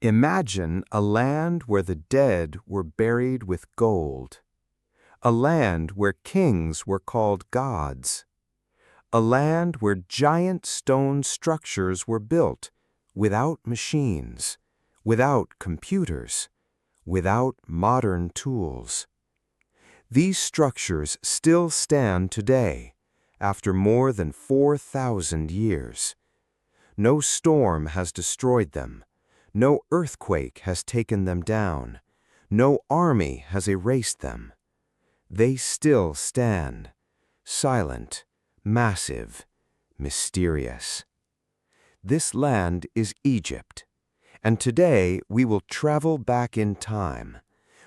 Imagine a land where the dead were buried with gold, a land where kings were called gods, a land where giant stone structures were built without machines, without computers, without modern tools. These structures still stand today, after more than 4,000 years. No storm has destroyed them. No earthquake has taken them down. No army has erased them. They still stand, silent, massive, mysterious. This land is Egypt, and today we will travel back in time.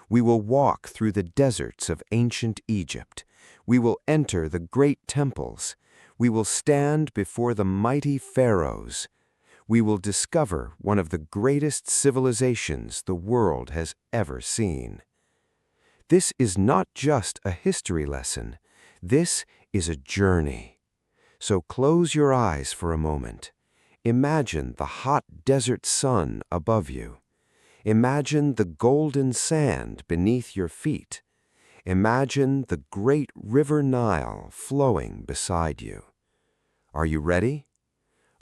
We will walk through the deserts of ancient Egypt. We will enter the great temples. We will stand before the mighty pharaohs. We will discover one of the greatest civilizations the world has ever seen. This is not just a history lesson. This is a journey. So close your eyes for a moment. Imagine the hot desert sun above you. Imagine the golden sand beneath your feet. Imagine the great River Nile flowing beside you. Are you ready?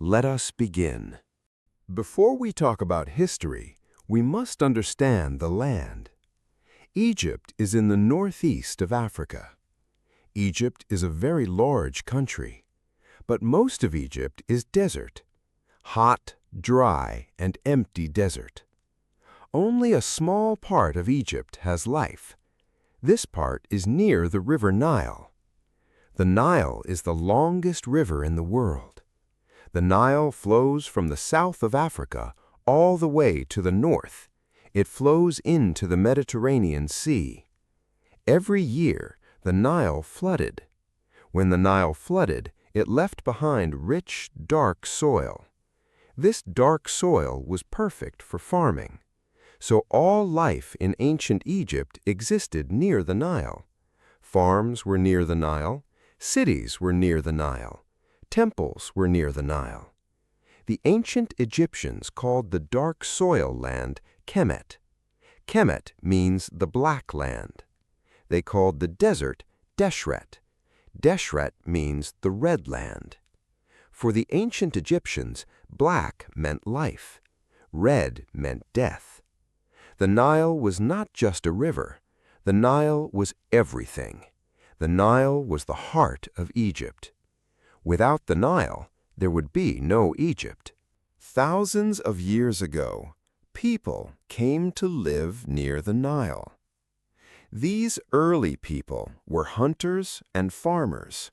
Let us begin. Before we talk about history, we must understand the land. Egypt is in the northeast of Africa. Egypt is a very large country, but most of Egypt is desert. Hot, dry, and empty desert. Only a small part of Egypt has life. This part is near the River Nile. The Nile is the longest river in the world. The Nile flows from the south of Africa all the way to the north. It flows into the Mediterranean Sea. Every year, the Nile flooded. When the Nile flooded, it left behind rich, dark soil. This dark soil was perfect for farming. So all life in ancient Egypt existed near the Nile. Farms were near the Nile. Cities were near the Nile. Temples were near the Nile. The ancient Egyptians called the dark soil land Kemet. Kemet means the black land. They called the desert Deshret. Deshret means the red land. For the ancient Egyptians, black meant life. Red meant death. The Nile was not just a river. The Nile was everything. The Nile was the heart of Egypt. Without the Nile, there would be no Egypt. Thousands of years ago, people came to live near the Nile. These early people were hunters and farmers.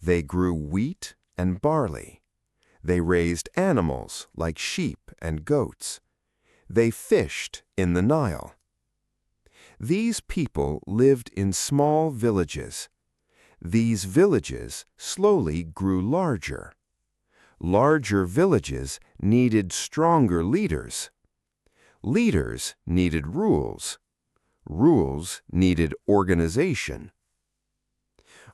They grew wheat and barley. They raised animals like sheep and goats. They fished in the Nile. These people lived in small villages. These villages slowly grew larger. Larger villages needed stronger leaders. Leaders needed rules. Rules needed organization.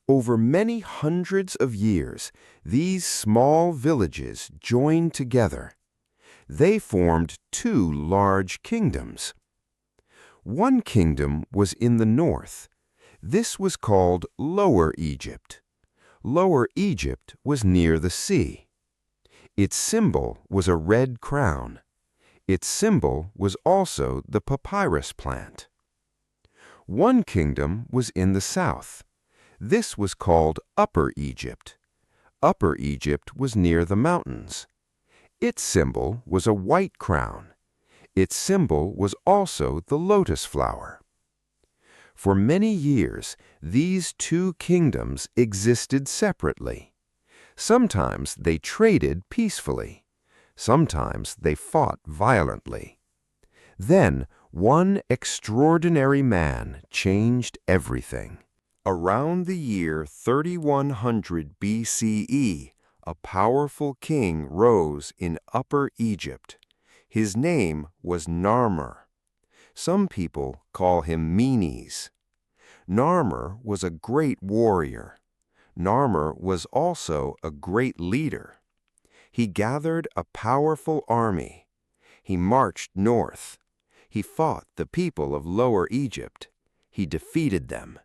Over many hundreds of years, these small villages joined together. They formed two large kingdoms. One kingdom was in the north. This was called Lower Egypt. Lower Egypt was near the sea. Its symbol was a red crown. Its symbol was also the papyrus plant. One kingdom was in the south. This was called Upper Egypt. Upper Egypt was near the mountains. Its symbol was a white crown. Its symbol was also the lotus flower. For many years, these two kingdoms existed separately. Sometimes they traded peacefully. Sometimes they fought violently. Then, one extraordinary man changed everything. Around the year 3100 BCE, a powerful king rose in Upper Egypt. His name was Narmer. Some people call him Menes. Narmer was a great warrior. Narmer was also a great leader. He gathered a powerful army. He marched north. He fought the people of Lower Egypt. He defeated them.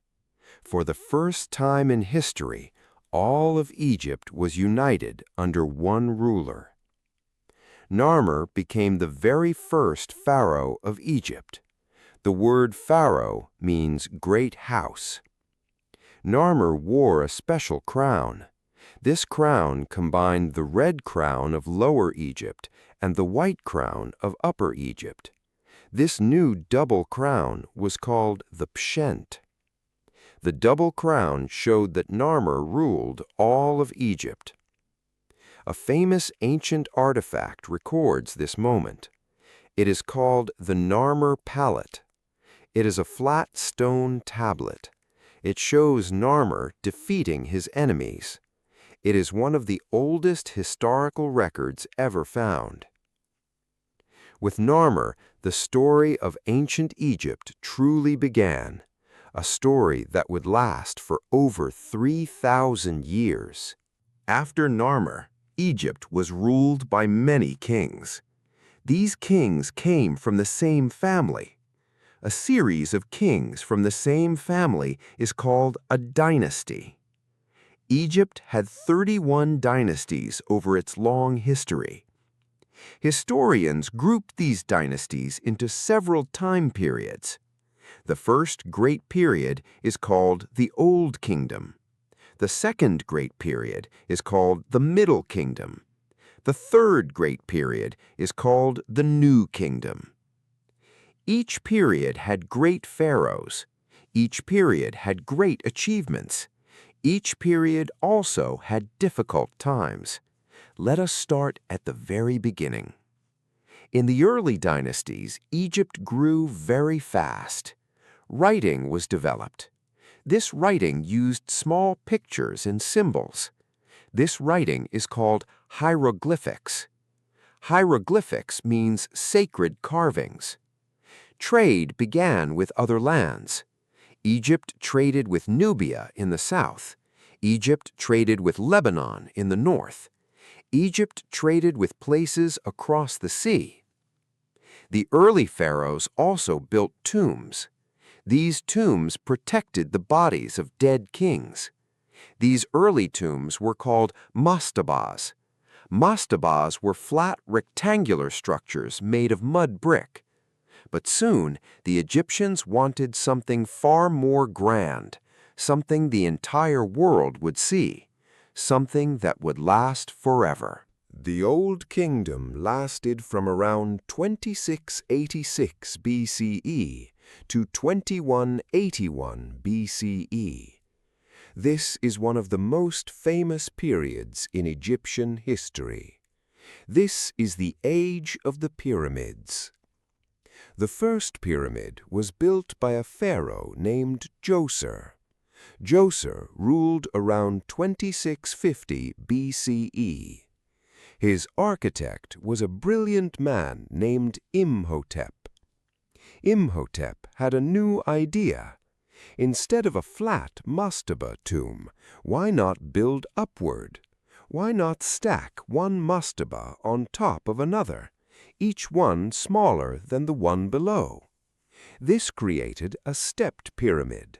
For the first time in history, all of Egypt was united under one ruler. Narmer became the very first pharaoh of Egypt. The word pharaoh means great house. Narmer wore a special crown. This crown combined the red crown of Lower Egypt and the white crown of Upper Egypt. This new double crown was called the pshent. The double crown showed that Narmer ruled all of Egypt. A famous ancient artifact records this moment. It is called the Narmer palette. It is a flat stone tablet. It shows Narmer defeating his enemies. It is one of the oldest historical records ever found. With Narmer, the story of ancient Egypt truly began, a story that would last for over 3,000 years. After Narmer, Egypt was ruled by many kings. These kings came from the same family. A series of kings from the same family is called a dynasty. Egypt had 31 dynasties over its long history. Historians grouped these dynasties into several time periods. The first great period is called the Old Kingdom. The second great period is called the Middle Kingdom. The third great period is called the New Kingdom. Each period had great pharaohs. Each period had great achievements. Each period also had difficult times. Let us start at the very beginning. In the early dynasties, Egypt grew very fast. Writing was developed. This writing used small pictures and symbols. This writing is called hieroglyphics. Hieroglyphics means sacred carvings. Trade began with other lands. Egypt traded with Nubia in the south. Egypt traded with Lebanon in the north. Egypt traded with places across the sea. The early pharaohs also built tombs. These tombs protected the bodies of dead kings. These early tombs were called mastabas. Mastabas were flat rectangular structures made of mud brick. But soon, the Egyptians wanted something far more grand, something the entire world would see, something that would last forever. The Old Kingdom lasted from around 2686 BCE to 2181 BCE. This is one of the most famous periods in Egyptian history. This is the age of the pyramids. The first pyramid was built by a pharaoh named Djoser. Djoser ruled around 2650 BCE. His architect was a brilliant man named Imhotep. Imhotep had a new idea. Instead of a flat mastaba tomb, why not build upward? Why not stack one mastaba on top of another, each one smaller than the one below? This created a stepped pyramid.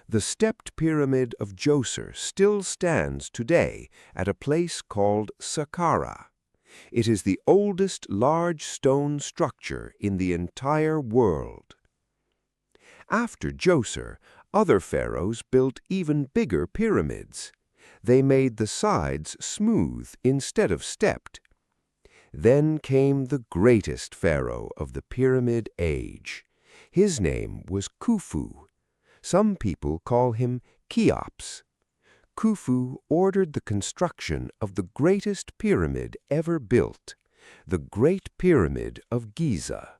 The stepped pyramid of Djoser still stands today at a place called Saqqara. It is the oldest large stone structure in the entire world. After Djoser, other pharaohs built even bigger pyramids. They made the sides smooth instead of stepped. Then came the greatest pharaoh of the pyramid age. His name was Khufu. Some people call him Cheops. Khufu ordered the construction of the greatest pyramid ever built, the Great Pyramid of Giza.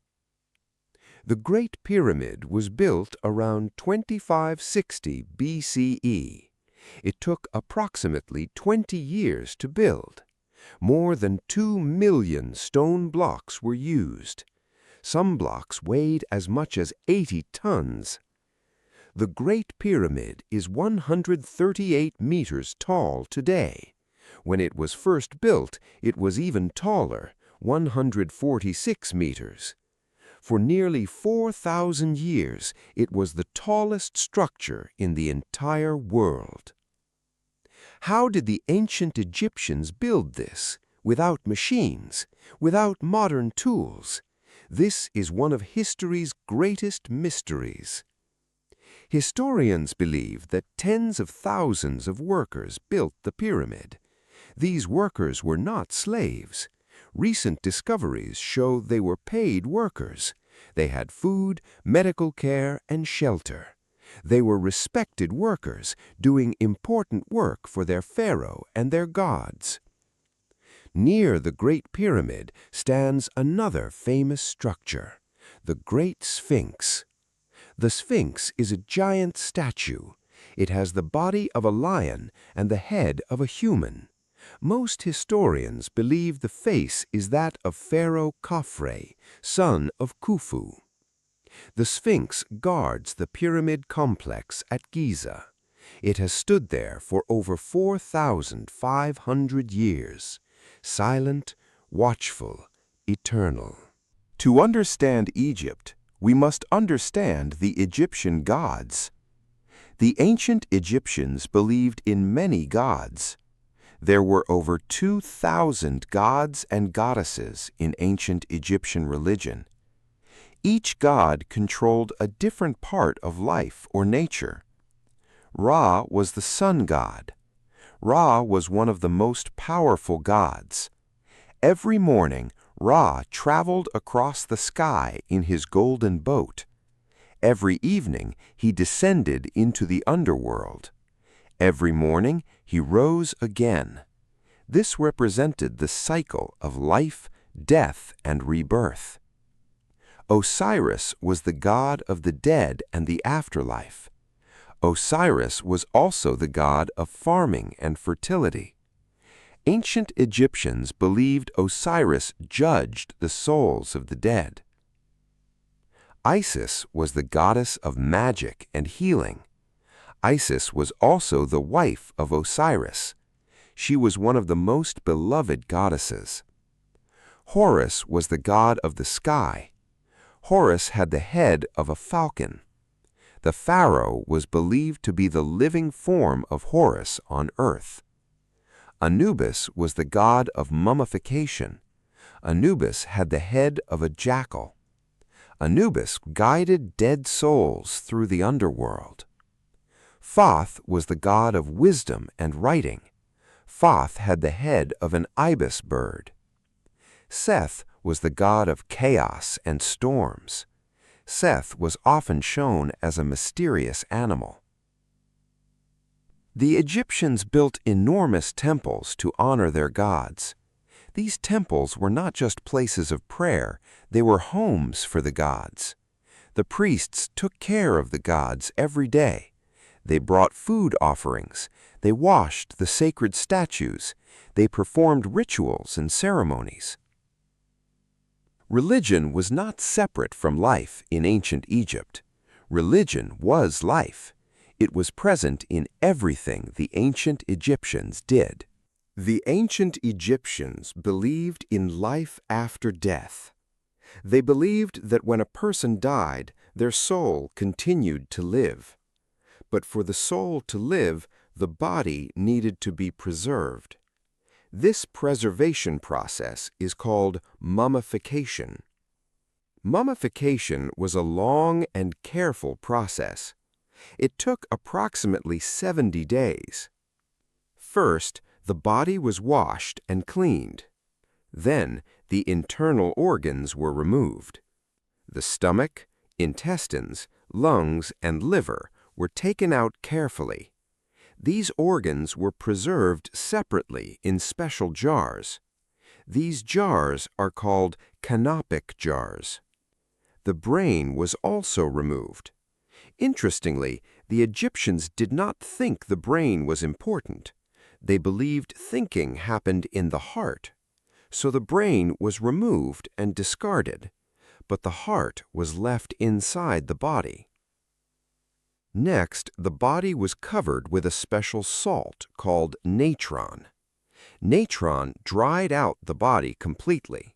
The Great Pyramid was built around 2560 BCE. It took approximately 20 years to build. More than 2 million stone blocks were used. Some blocks weighed as much as 80 tons. The Great Pyramid is 138 meters tall today. When it was first built, it was even taller, 146 meters. For nearly 4,000 years, it was the tallest structure in the entire world. How did the ancient Egyptians build this? Without machines, without modern tools. This is one of history's greatest mysteries. Historians believe that tens of thousands of workers built the pyramid. These workers were not slaves. Recent discoveries show they were paid workers. They had food, medical care, and shelter. They were respected workers, doing important work for their pharaoh and their gods. Near the Great Pyramid stands another famous structure, the Great Sphinx. The Sphinx is a giant statue. It has the body of a lion and the head of a human. Most historians believe the face is that of Pharaoh Khafre, son of Khufu. The Sphinx guards the pyramid complex at Giza. It has stood there for over 4,500 years, silent, watchful, eternal. To understand Egypt, we must understand the Egyptian gods. The ancient Egyptians believed in many gods. There were over 2,000 gods and goddesses in ancient Egyptian religion. Each god controlled a different part of life or nature. Ra was the sun god. Ra was one of the most powerful gods. Every morning, Ra traveled across the sky in his golden boat. Every evening, he descended into the underworld. Every morning, he rose again. This represented the cycle of life, death, and rebirth. Osiris was the god of the dead and the afterlife. Osiris was also the god of farming and fertility. Ancient Egyptians believed Osiris judged the souls of the dead. Isis was the goddess of magic and healing. Isis was also the wife of Osiris. She was one of the most beloved goddesses. Horus was the god of the sky. Horus had the head of a falcon. The pharaoh was believed to be the living form of Horus on earth. Anubis was the god of mummification. Anubis had the head of a jackal. Anubis guided dead souls through the underworld. Thoth was the god of wisdom and writing. Thoth had the head of an ibis bird. Seth was the god of chaos and storms. Seth was often shown as a mysterious animal. The Egyptians built enormous temples to honor their gods. These temples were not just places of prayer, they were homes for the gods. The priests took care of the gods every day. They brought food offerings. They washed the sacred statues. They performed rituals and ceremonies. Religion was not separate from life in ancient Egypt. Religion was life. It was present in everything the ancient Egyptians did. The ancient Egyptians believed in life after death. They believed that when a person died, their soul continued to live. But for the soul to live, the body needed to be preserved. This preservation process is called mummification. Mummification was a long and careful process. It took approximately 70 days. First, the body was washed and cleaned. Then, the internal organs were removed. The stomach, intestines, lungs, and liver were taken out carefully. These organs were preserved separately in special jars. These jars are called canopic jars. The brain was also removed. Interestingly, the Egyptians did not think the brain was important. They believed thinking happened in the heart. So the brain was removed and discarded, but the heart was left inside the body. Next, the body was covered with a special salt called natron. Natron dried out the body completely.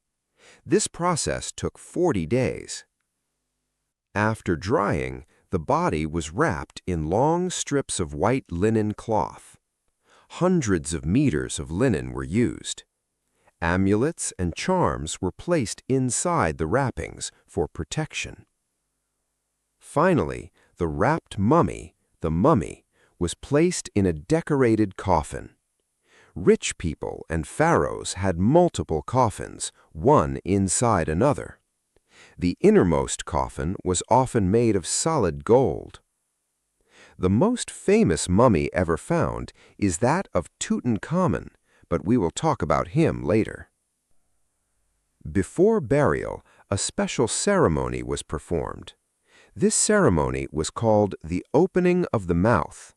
This process took 40 days. After drying, the body was wrapped in long strips of white linen cloth. Hundreds of meters of linen were used. Amulets and charms were placed inside the wrappings for protection. Finally, the wrapped mummy, the mummy, was placed in a decorated coffin. Rich people and pharaohs had multiple coffins, one inside another. The innermost coffin was often made of solid gold. The most famous mummy ever found is that of Tutankhamun, but we will talk about him later. Before burial, a special ceremony was performed. This ceremony was called the opening of the mouth.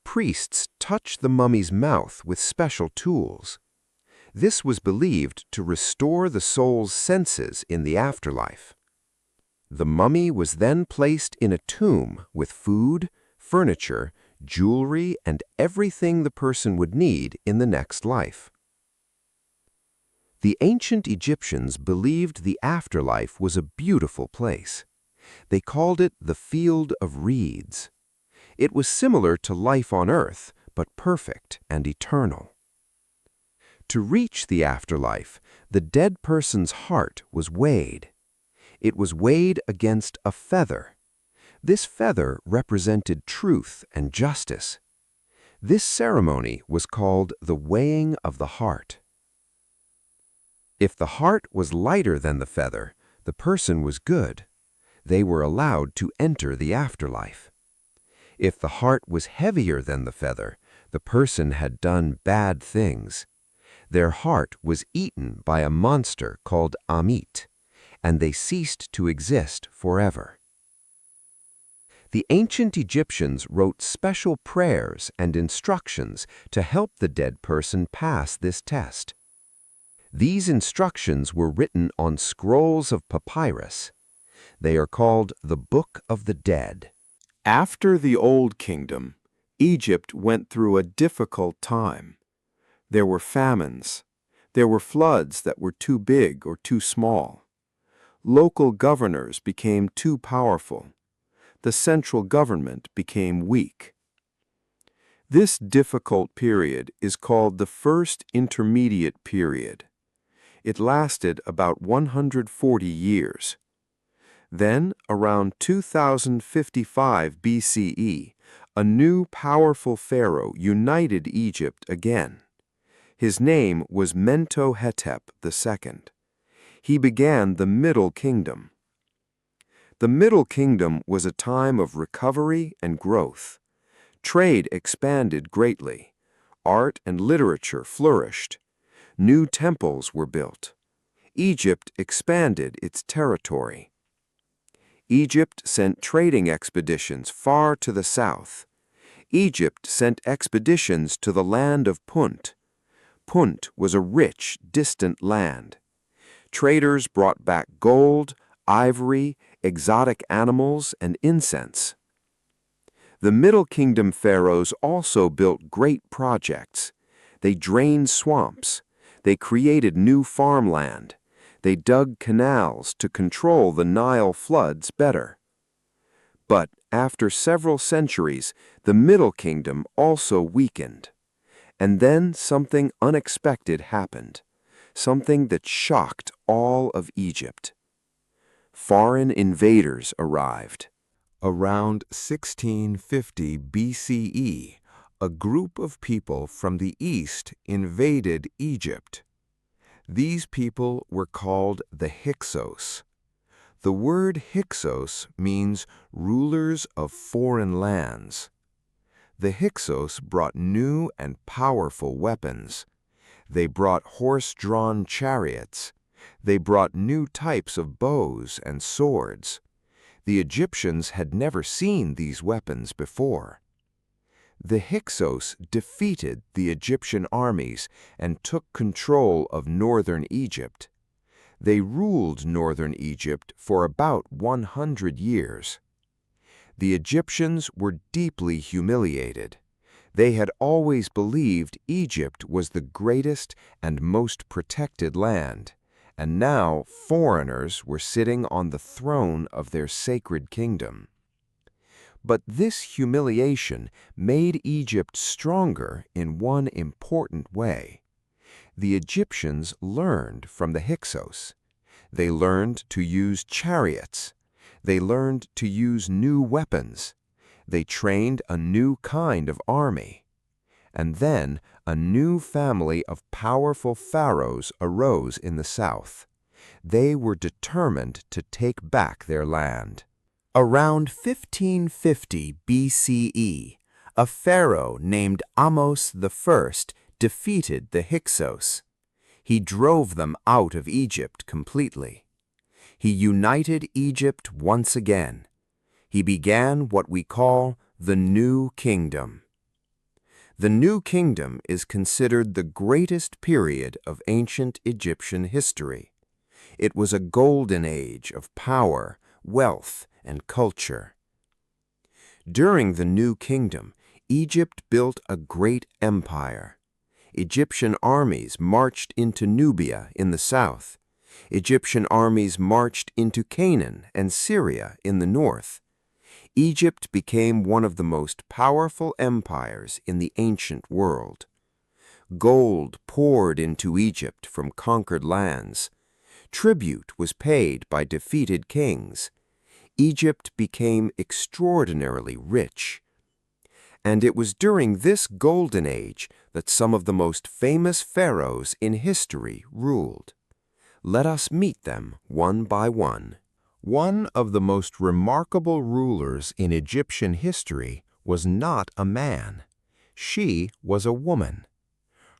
Priests touched the mummy's mouth with special tools. This was believed to restore the soul's senses in the afterlife. The mummy was then placed in a tomb with food, furniture, jewelry, and everything the person would need in the next life. The ancient Egyptians believed the afterlife was a beautiful place. They called it the Field of Reeds. It was similar to life on earth, but perfect and eternal. To reach the afterlife, the dead person's heart was weighed. It was weighed against a feather. This feather represented truth and justice. This ceremony was called the weighing of the heart. If the heart was lighter than the feather, the person was good. They were allowed to enter the afterlife. If the heart was heavier than the feather, the person had done bad things. Their heart was eaten by a monster called Amit, and they ceased to exist forever. The ancient Egyptians wrote special prayers and instructions to help the dead person pass this test. These instructions were written on scrolls of papyrus. They are called the Book of the Dead. After the Old Kingdom, Egypt went through a difficult time. There were famines. There were floods that were too big or too small. Local governors became too powerful. The central government became weak. This difficult period is called the First Intermediate Period. It lasted about 140 years. Then, around 2055 BCE, a new powerful pharaoh united Egypt again. His name was Mentuhotep II. He began the Middle Kingdom. The Middle Kingdom was a time of recovery and growth. Trade expanded greatly. Art and literature flourished. New temples were built. Egypt expanded its territory. Egypt sent trading expeditions far to the south. Egypt sent expeditions to the land of Punt. Punt was a rich, distant land. Traders brought back gold, ivory, exotic animals, and incense. The Middle Kingdom pharaohs also built great projects. They drained swamps. They created new farmland. They dug canals to control the Nile floods better. But after several centuries, the Middle Kingdom also weakened. And then something unexpected happened, something that shocked all of Egypt. Foreign invaders arrived. Around 1650 BCE, a group of people from the east invaded Egypt. These people were called the Hyksos. The word Hyksos means rulers of foreign lands. The Hyksos brought new and powerful weapons. They brought horse-drawn chariots. They brought new types of bows and swords. The Egyptians had never seen these weapons before. The Hyksos defeated the Egyptian armies and took control of northern Egypt. They ruled northern Egypt for about 100 years. The Egyptians were deeply humiliated. They had always believed Egypt was the greatest and most protected land, and now foreigners were sitting on the throne of their sacred kingdom. But this humiliation made Egypt stronger in one important way. The Egyptians learned from the Hyksos. They learned to use chariots. They learned to use new weapons. They trained a new kind of army. And then a new family of powerful pharaohs arose in the south. They were determined to take back their land. Around 1550 BCE, a pharaoh named Ahmose I defeated the Hyksos. He drove them out of Egypt completely. He united Egypt once again. He began what we call the New Kingdom. The New Kingdom is considered the greatest period of ancient Egyptian history. It was a golden age of power, wealth, and culture. During the New Kingdom, Egypt built a great empire. Egyptian armies marched into Nubia in the south. Egyptian armies marched into Canaan and Syria in the north. Egypt became one of the most powerful empires in the ancient world. Gold poured into Egypt from conquered lands. Tribute was paid by defeated kings. Egypt became extraordinarily rich. And it was during this golden age that some of the most famous pharaohs in history ruled. Let us meet them one by one. One of the most remarkable rulers in Egyptian history was not a man. She was a woman.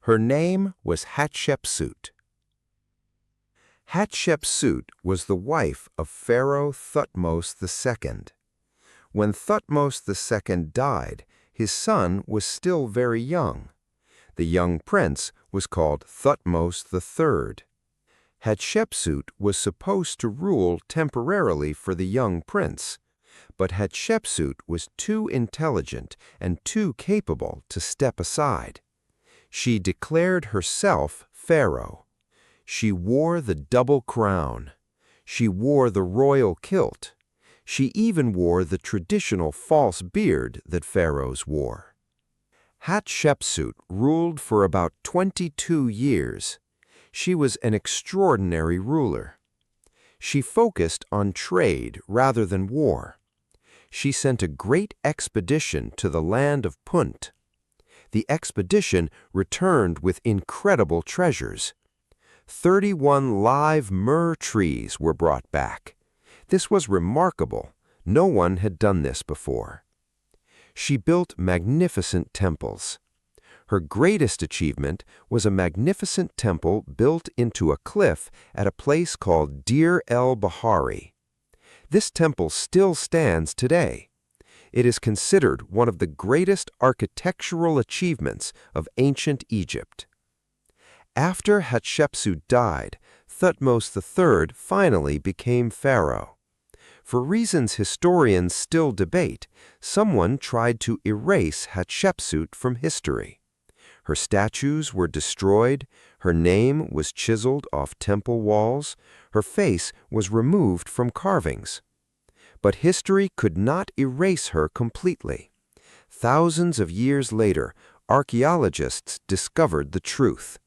Her name was Hatshepsut. Hatshepsut was the wife of Pharaoh Thutmose II. When Thutmose II died, his son was still very young. The young prince was called Thutmose III. Hatshepsut was supposed to rule temporarily for the young prince, but Hatshepsut was too intelligent and too capable to step aside. She declared herself Pharaoh. She wore the double crown. She wore the royal kilt. She even wore the traditional false beard that pharaohs wore. Hatshepsut ruled for about 22 years. She was an extraordinary ruler. She focused on trade rather than war. She sent a great expedition to the land of Punt. The expedition returned with incredible treasures. 31 live myrrh trees were brought back. This was remarkable. No one had done this before. She built magnificent temples. Her greatest achievement was a magnificent temple built into a cliff at a place called Deir el-Bahari. This temple still stands today. It is considered one of the greatest architectural achievements of ancient Egypt. After Hatshepsut died, Thutmose III finally became pharaoh. For reasons historians still debate, someone tried to erase Hatshepsut from history. Her statues were destroyed, her name was chiseled off temple walls, her face was removed from carvings. But history could not erase her completely. Thousands of years later, archaeologists discovered the truth.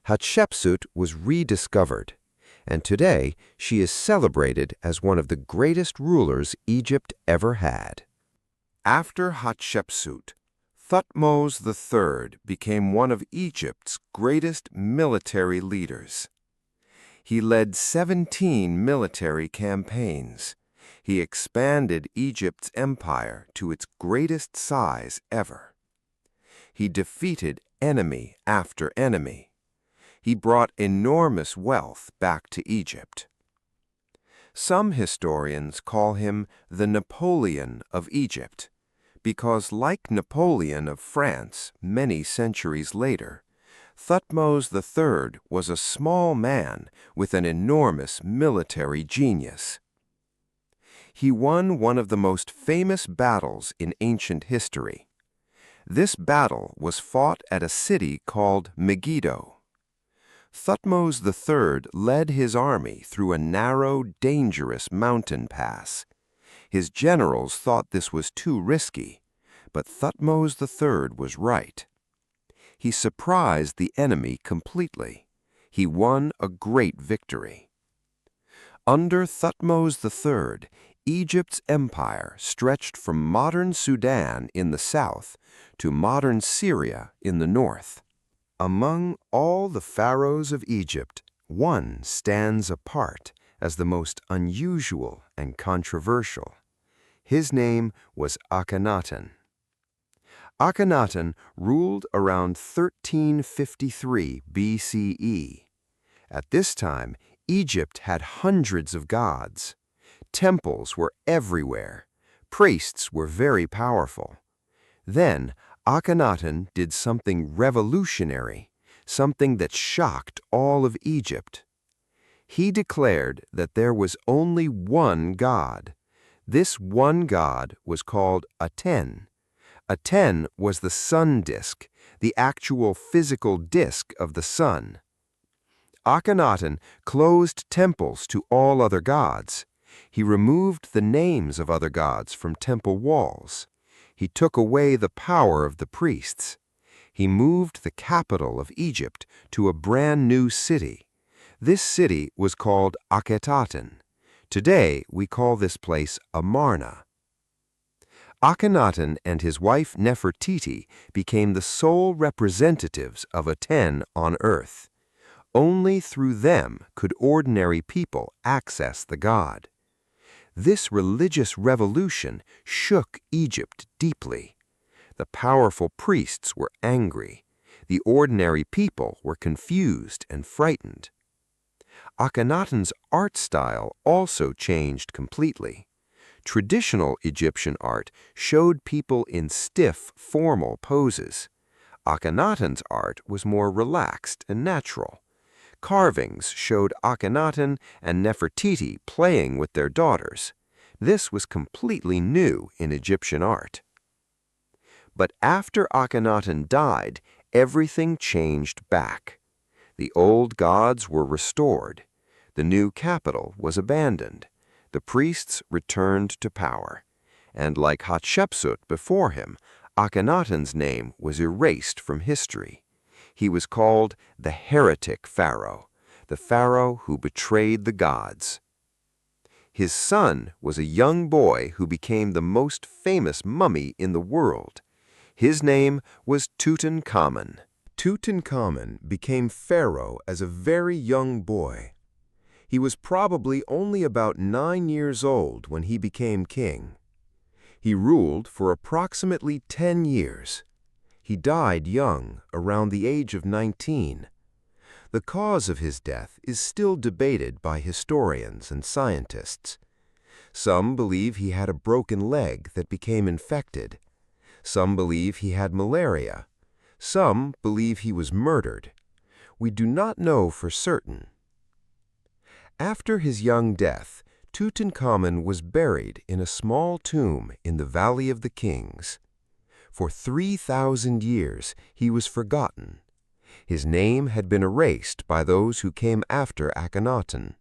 Hatshepsut was rediscovered, and today she is celebrated as one of the greatest rulers Egypt ever had. After Hatshepsut, Thutmose III became one of Egypt's greatest military leaders. He led 17 military campaigns. He expanded Egypt's empire to its greatest size ever. He defeated enemy after enemy. He brought enormous wealth back to Egypt. Some historians call him the Napoleon of Egypt, because like Napoleon of France many centuries later, Thutmose III was a small man with an enormous military genius. He won one of the most famous battles in ancient history. This battle was fought at a city called Megiddo. Thutmose III led his army through a narrow, dangerous mountain pass. His generals thought this was too risky, but Thutmose III was right. He surprised the enemy completely. He won a great victory. Under Thutmose III, Egypt's empire stretched from modern Sudan in the south to modern Syria in the north. Among all the pharaohs of Egypt, one stands apart as the most unusual and controversial. His name was Akhenaten. Akhenaten ruled around 1353 BCE. At this time, Egypt had hundreds of gods. Temples were everywhere. Priests were very powerful. Then, Akhenaten did something revolutionary, something that shocked all of Egypt. He declared that there was only one God. This one God was called Aten. Aten was the sun disk, the actual physical disk of the sun. Akhenaten closed temples to all other gods. He removed the names of other gods from temple walls. He took away the power of the priests. He moved the capital of Egypt to a brand new city. This city was called Akhetaten. Today, we call this place Amarna. Akhenaten and his wife Nefertiti became the sole representatives of Aten on earth. Only through them could ordinary people access the god. This religious revolution shook Egypt deeply. The powerful priests were angry. The ordinary people were confused and frightened. Akhenaten's art style also changed completely. Traditional Egyptian art showed people in stiff, formal poses. Akhenaten's art was more relaxed and natural. Carvings showed Akhenaten and Nefertiti playing with their daughters. This was completely new in Egyptian art. But after Akhenaten died, everything changed back. The old gods were restored. The new capital was abandoned. The priests returned to power. And like Hatshepsut before him, Akhenaten's name was erased from history. He was called the heretic pharaoh, the pharaoh who betrayed the gods. His son was a young boy who became the most famous mummy in the world. His name was Tutankhamun. Tutankhamun became pharaoh as a very young boy. He was probably only about 9 years old when he became king. He ruled for approximately 10 years. He died young, around the age of 19. The cause of his death is still debated by historians and scientists. Some believe he had a broken leg that became infected. Some believe he had malaria. Some believe he was murdered. We do not know for certain. After his young death, Tutankhamun was buried in a small tomb in the Valley of the Kings. For 3,000 years, he was forgotten. His name had been erased by those who came after Akhenaten.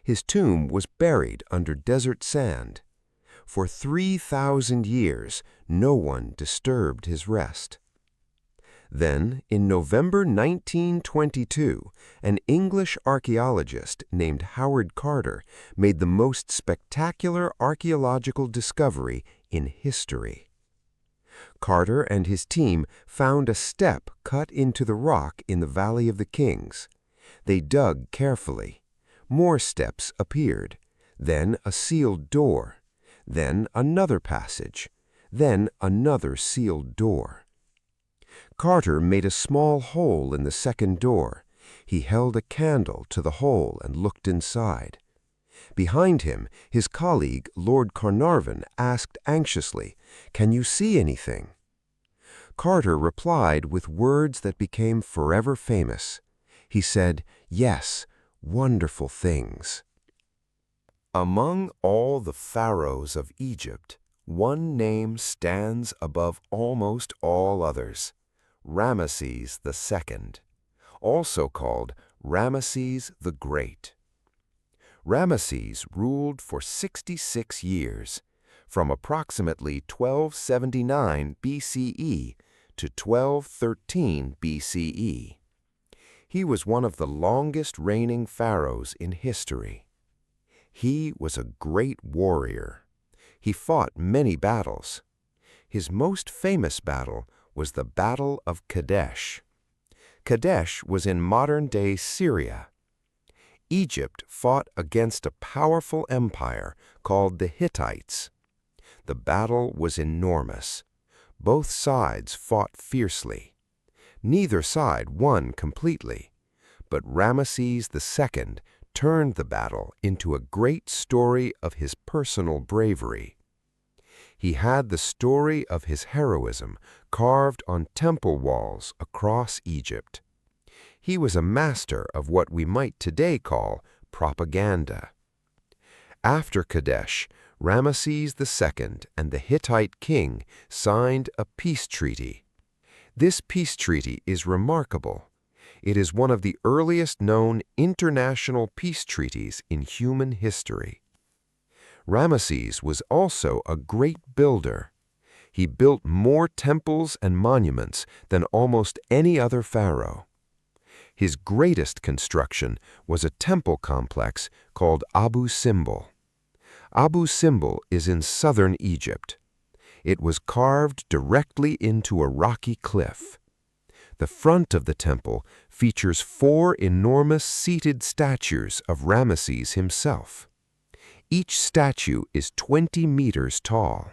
His tomb was buried under desert sand. For 3,000 years, no one disturbed his rest. Then, in November 1922, an English archaeologist named Howard Carter made the most spectacular archaeological discovery in history. Carter and his team found a step cut into the rock in the Valley of the Kings. They dug carefully. More steps appeared. Then a sealed door. Then another passage. Then another sealed door. Carter made a small hole in the second door. He held a candle to the hole and looked inside. Behind him, his colleague, Lord Carnarvon, asked anxiously, "Can you see anything?" Carter replied with words that became forever famous. He said, "Yes, wonderful things." Among all the pharaohs of Egypt, one name stands above almost all others: Ramesses II, also called Ramesses the Great. Ramesses ruled for 66 years, from approximately 1279 BCE to 1213 BCE. He was one of the longest reigning pharaohs in history. He was a great warrior. He fought many battles. His most famous battle was the Battle of Kadesh. Kadesh was in modern-day Syria. Egypt fought against a powerful empire called the Hittites. The battle was enormous. Both sides fought fiercely. Neither side won completely, but Ramesses II turned the battle into a great story of his personal bravery. He had the story of his heroism carved on temple walls across Egypt. He was a master of what we might today call propaganda. After Kadesh, Ramesses II and the Hittite king signed a peace treaty. This peace treaty is remarkable. It is one of the earliest known international peace treaties in human history. Ramesses was also a great builder. He built more temples and monuments than almost any other pharaoh. His greatest construction was a temple complex called Abu Simbel. Abu Simbel is in southern Egypt. It was carved directly into a rocky cliff. The front of the temple features 4 enormous seated statues of Ramesses himself. Each statue is 20 meters tall.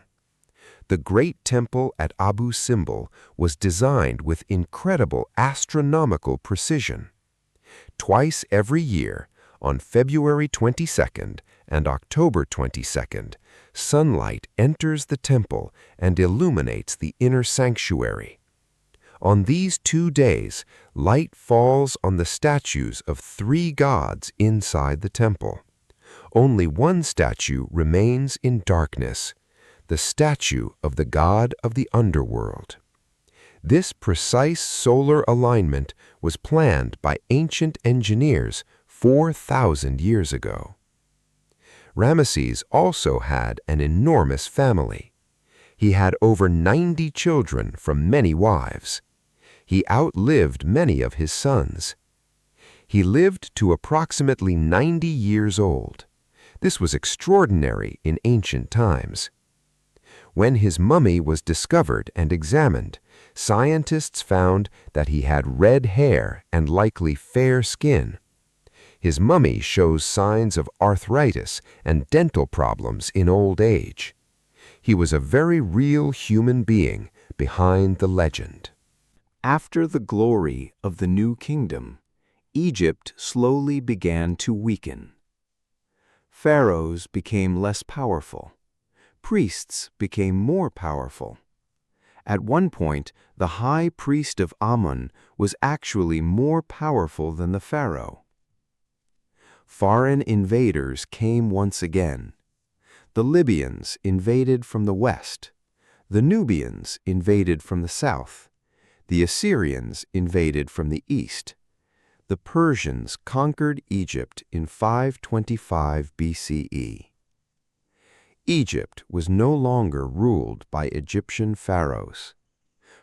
The great temple at Abu Simbel was designed with incredible astronomical precision. Twice every year, on February 22nd and October 22nd, sunlight enters the temple and illuminates the inner sanctuary. On these 2 days, light falls on the statues of 3 gods inside the temple. Only one statue remains in darkness, the statue of the god of the underworld. This precise solar alignment was planned by ancient engineers 4,000 years ago. Ramesses also had an enormous family. He had over 90 children from many wives. He outlived many of his sons. He lived to approximately 90 years old. This was extraordinary in ancient times. When his mummy was discovered and examined, scientists found that he had red hair and likely fair skin. His mummy shows signs of arthritis and dental problems in old age. He was a very real human being behind the legend. After the glory of the new kingdom, Egypt slowly began to weaken. Pharaohs became less powerful. Priests became more powerful. At one point, the high priest of Amun was actually more powerful than the pharaoh. Foreign invaders came once again. The Libyans invaded from the west. The Nubians invaded from the south. The Assyrians invaded from the east. The Persians conquered Egypt in 525 BCE. Egypt was no longer ruled by Egyptian pharaohs.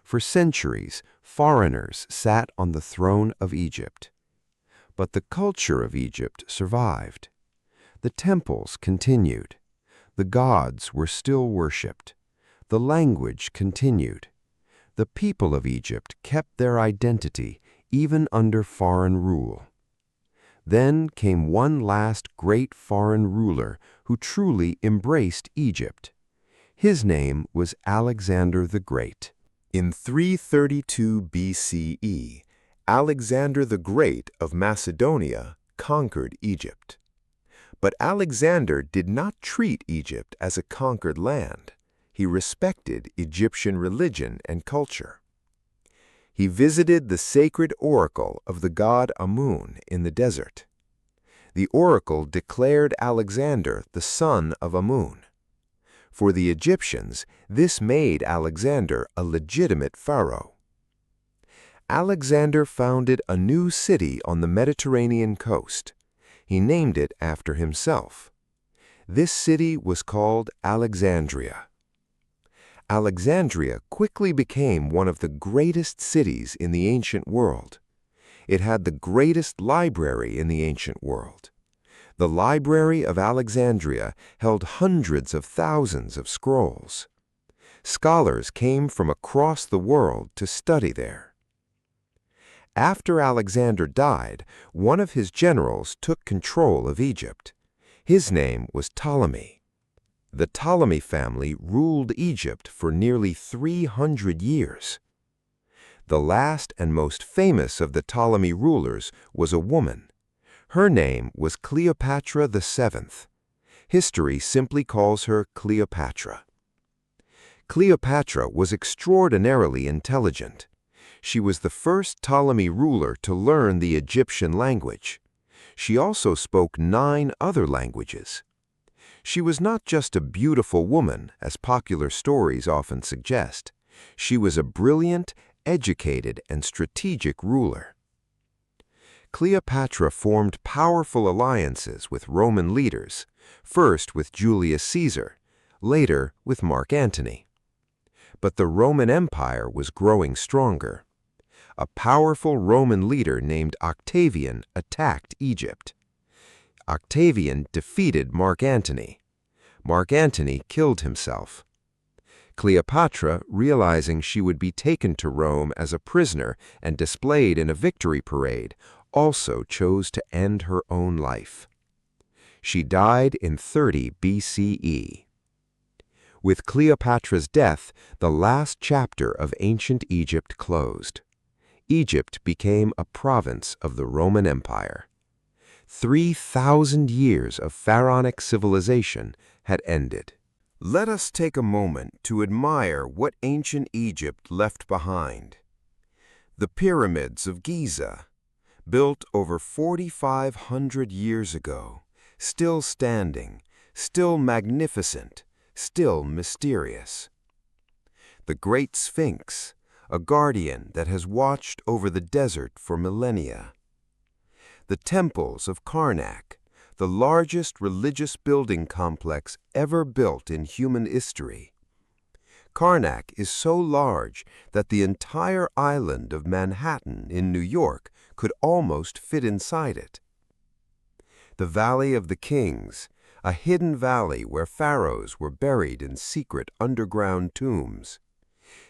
For centuries, foreigners sat on the throne of Egypt. But the culture of Egypt survived. The temples continued. The gods were still worshipped. The language continued. The people of Egypt kept their identity even under foreign rule. Then came one last great foreign ruler who truly embraced Egypt. His name was Alexander the Great. In 332 BCE, Alexander the Great of Macedonia conquered Egypt. But Alexander did not treat Egypt as a conquered land. He respected Egyptian religion and culture. He visited the sacred oracle of the god Amun in the desert. The oracle declared Alexander the son of Amun. For the Egyptians, this made Alexander a legitimate pharaoh. Alexander founded a new city on the Mediterranean coast. He named it after himself. This city was called Alexandria. Alexandria quickly became one of the greatest cities in the ancient world. It had the greatest library in the ancient world. The Library of Alexandria held hundreds of thousands of scrolls. Scholars came from across the world to study there. After Alexander died, one of his generals took control of Egypt. His name was Ptolemy. The Ptolemy family ruled Egypt for nearly 300 years. The last and most famous of the Ptolemy rulers was a woman. Her name was Cleopatra VII. History simply calls her Cleopatra. Cleopatra was extraordinarily intelligent. She was the first Ptolemy ruler to learn the Egyptian language. She also spoke 9 other languages. She was not just a beautiful woman, as popular stories often suggest. She was a brilliant, educated, and strategic ruler. Cleopatra formed powerful alliances with Roman leaders, first with Julius Caesar, later with Mark Antony. But the Roman Empire was growing stronger. A powerful Roman leader named Octavian attacked Egypt. Octavian defeated Mark Antony. Mark Antony killed himself. Cleopatra, realizing she would be taken to Rome as a prisoner and displayed in a victory parade, also chose to end her own life. She died in 30 BCE. With Cleopatra's death, the last chapter of ancient Egypt closed. Egypt became a province of the Roman Empire. 3,000 years of pharaonic civilization had ended. Let us take a moment to admire what ancient Egypt left behind. The pyramids of Giza, built over 4,500 years ago, still standing, still magnificent, still mysterious. The Great Sphinx, a guardian that has watched over the desert for millennia. The temples of Karnak, the largest religious building complex ever built in human history. Karnak is so large that the entire island of Manhattan in New York could almost fit inside it. The Valley of the Kings, a hidden valley where pharaohs were buried in secret underground tombs.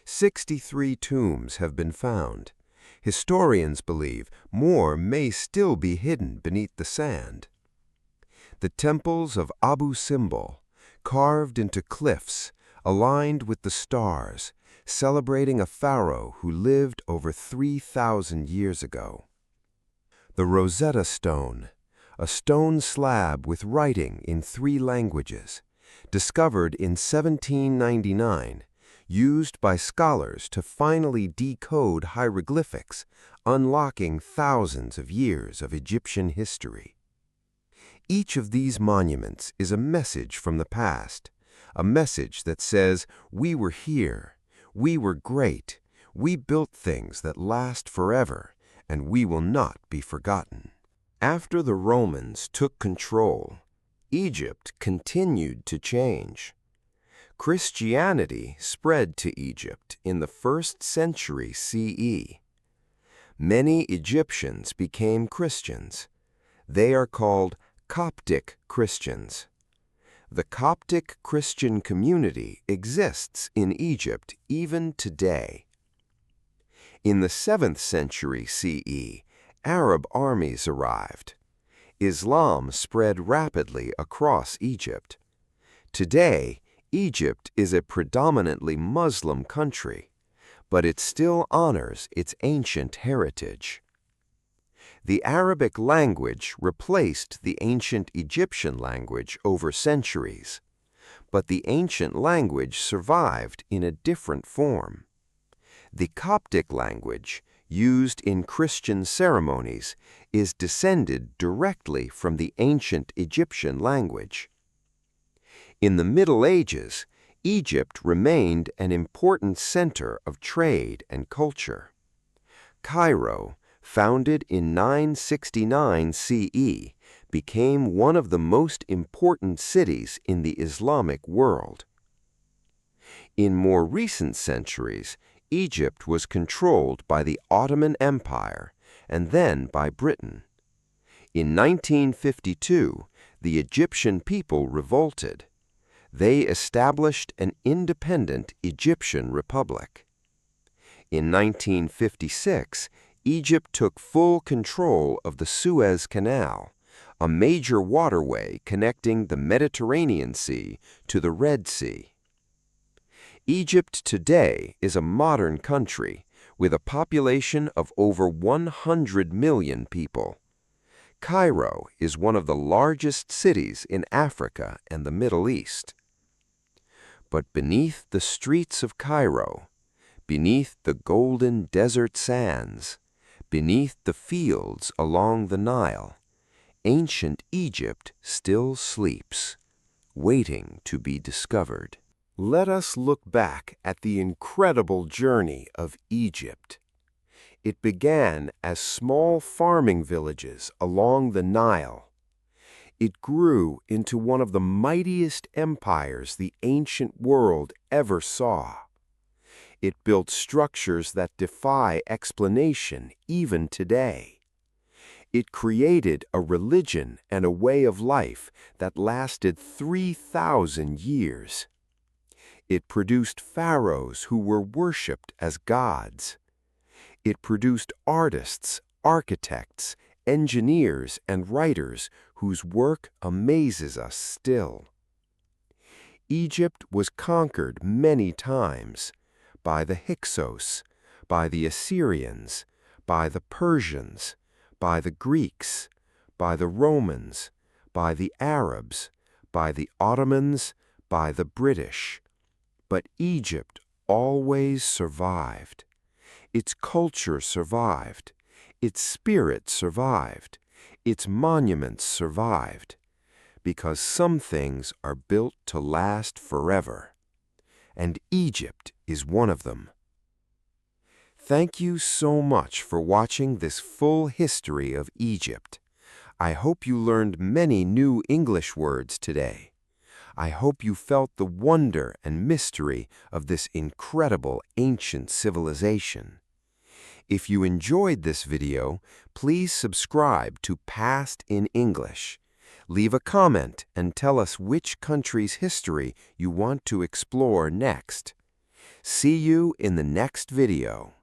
63 tombs have been found. Historians believe more may still be hidden beneath the sand. The temples of Abu Simbel, carved into cliffs, aligned with the stars, celebrating a pharaoh who lived over 3,000 years ago. The Rosetta Stone, a stone slab with writing in 3 languages, discovered in 1799, used by scholars to finally decode hieroglyphics, unlocking thousands of years of Egyptian history. Each of these monuments is a message from the past, a message that says, we were here, we were great, we built things that last forever, and we will not be forgotten. After the Romans took control, Egypt continued to change. Christianity spread to Egypt in the 1st century CE. Many Egyptians became Christians. They are called Coptic Christians. The Coptic Christian community exists in Egypt even today. In the 7th century CE, Arab armies arrived. Islam spread rapidly across Egypt. Today, Egypt is a predominantly Muslim country, but it still honors its ancient heritage. The Arabic language replaced the ancient Egyptian language over centuries, but the ancient language survived in a different form. The Coptic language, used in Christian ceremonies, is descended directly from the ancient Egyptian language. In the Middle Ages, Egypt remained an important center of trade and culture. Cairo, founded in 969 CE, became one of the most important cities in the Islamic world. In more recent centuries, Egypt was controlled by the Ottoman Empire and then by Britain. In 1952, the Egyptian people revolted. They established an independent Egyptian republic. In 1956, Egypt took full control of the Suez Canal, a major waterway connecting the Mediterranean Sea to the Red Sea. Egypt today is a modern country with a population of over 100 million people. Cairo is one of the largest cities in Africa and the Middle East. But beneath the streets of Cairo, beneath the golden desert sands, beneath the fields along the Nile, ancient Egypt still sleeps, waiting to be discovered. Let us look back at the incredible journey of Egypt. It began as small farming villages along the Nile. It grew into one of the mightiest empires the ancient world ever saw. It built structures that defy explanation even today. It created a religion and a way of life that lasted 3,000 years. It produced pharaohs who were worshipped as gods. It produced artists, architects, engineers, and writers whose work amazes us still. Egypt was conquered many times by the Hyksos, by the Assyrians, by the Persians, by the Greeks, by the Romans, by the Arabs, by the Ottomans, by the British. But Egypt always survived. Its culture survived. Its spirit survived. Its monuments survived. Because some things are built to last forever. And Egypt is one of them. Thank you so much for watching this full history of Egypt. I hope you learned many new English words today. I hope you felt the wonder and mystery of this incredible ancient civilization. If you enjoyed this video, please subscribe to Past in English. Leave a comment and tell us which country's history you want to explore next. See you in the next video.